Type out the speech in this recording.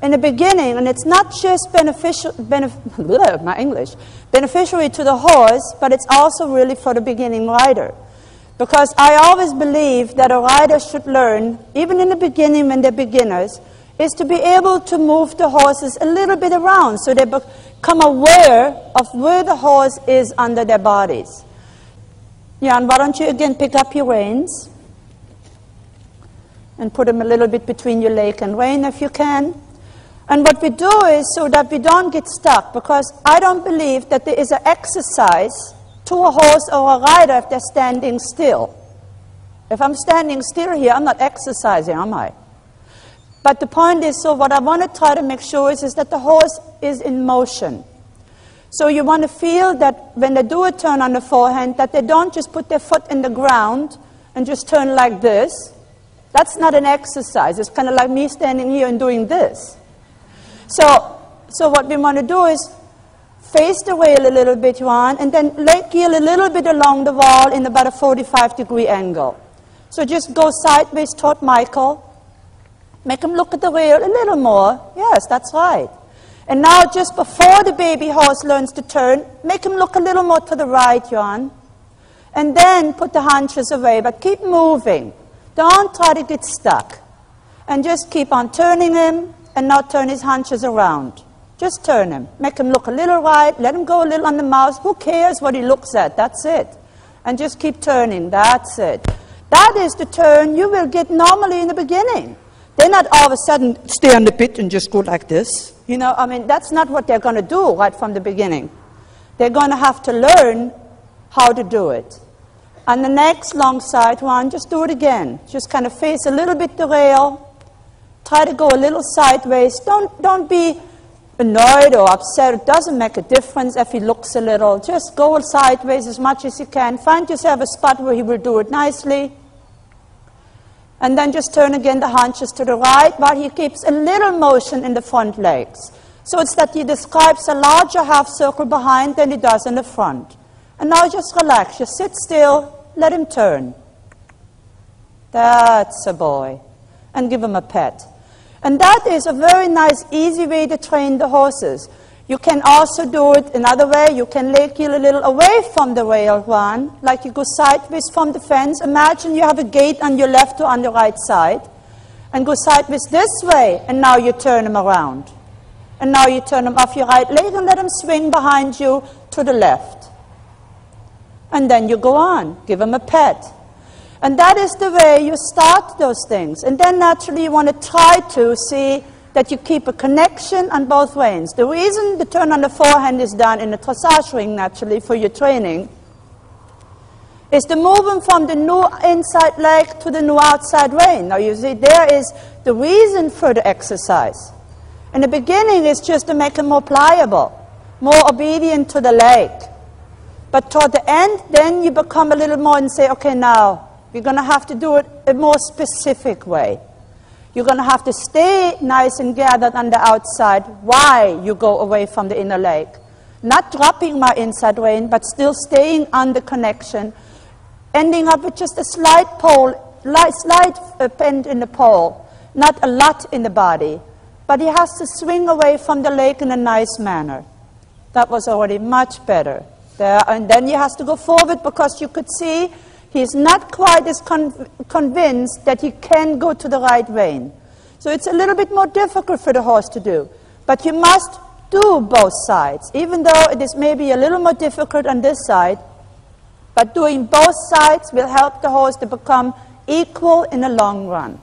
in the beginning, and it's not just beneficiary to the horse, but it's also really for the beginning rider. Because I always believe that a rider should learn, even in the beginning when they're beginners, is to be able to move the horses a little bit around so they become aware of where the horse is under their bodies. Jan, why don't you again pick up your reins and put them a little bit between your leg and rein if you can. And what we do is so that we don't get stuck, because I don't believe that there is an exercise to a horse or a rider if they're standing still. If I'm standing still here, I'm not exercising, am I? But the point is, so what I want to try to make sure is that the horse is in motion. So you want to feel that when they do a turn on the forehand, that they don't just put their foot in the ground and just turn like this. That's not an exercise. It's kind of like me standing here and doing this. So what we want to do is face the rail a little bit, Juan, and then leg heel a little bit along the wall in about a 45-degree angle. So just go sideways toward Michael. Make him look at the rail a little more. Yes, that's right. And now just before the baby horse learns to turn, make him look a little more to the right, Juan. And then put the haunches away, but keep moving. Don't try to get stuck. And just keep on turning him, and now turn his haunches around. Just turn him. Make him look a little right. Let him go a little on the mouth. Who cares what he looks at? That's it. And just keep turning. That's it. That is the turn you will get normally in the beginning. They're not all of a sudden stay on the pit and just go like this. You know, I mean, that's not what they're going to do right from the beginning. They're going to have to learn how to do it. On the next long side one, just do it again. Just kind of face a little bit the rail. Try to go a little sideways. Don't be annoyed or upset. It doesn't make a difference if he looks a little. Just go sideways as much as you can. Find yourself a spot where he will do it nicely. And then just turn again the haunches to the right while he keeps a little motion in the front legs. So it's that he describes a larger half circle behind than he does in the front. And now just relax. Just sit still. Let him turn. That's a boy. And give him a pet. And that is a very nice, easy way to train the horses. You can also do it another way. You can leg heel a little away from the rail one, like you go sideways from the fence. Imagine you have a gate on your left or on the right side, and go sideways this way, and now you turn him around. And now you turn him off your right leg and let him swing behind you to the left. And then you go on. Give him a pet. And that is the way you start those things. And then naturally you want to try to see that you keep a connection on both reins. The reason the turn on the forehand is done in the dressage ring, naturally, for your training, is to move him from the new inside leg to the new outside rein. Now, you see, there is the reason for the exercise. In the beginning, it's just to make him more pliable, more obedient to the leg. But toward the end, then you become a little more and say, okay, now, you're going to have to do it a more specific way. You're going to have to stay nice and gathered on the outside while you go away from the inner leg. Not dropping my inside rein, but still staying on the connection, ending up with just a slight pole, slight bend in the pole, not a lot in the body. But he has to swing away from the leg in a nice manner. That was already much better. There, and then he has to go forward because you could see he's not quite as convinced that he can go to the right rein. So it's a little bit more difficult for the horse to do. But you must do both sides, even though it is maybe a little more difficult on this side. But doing both sides will help the horse to become equal in the long run.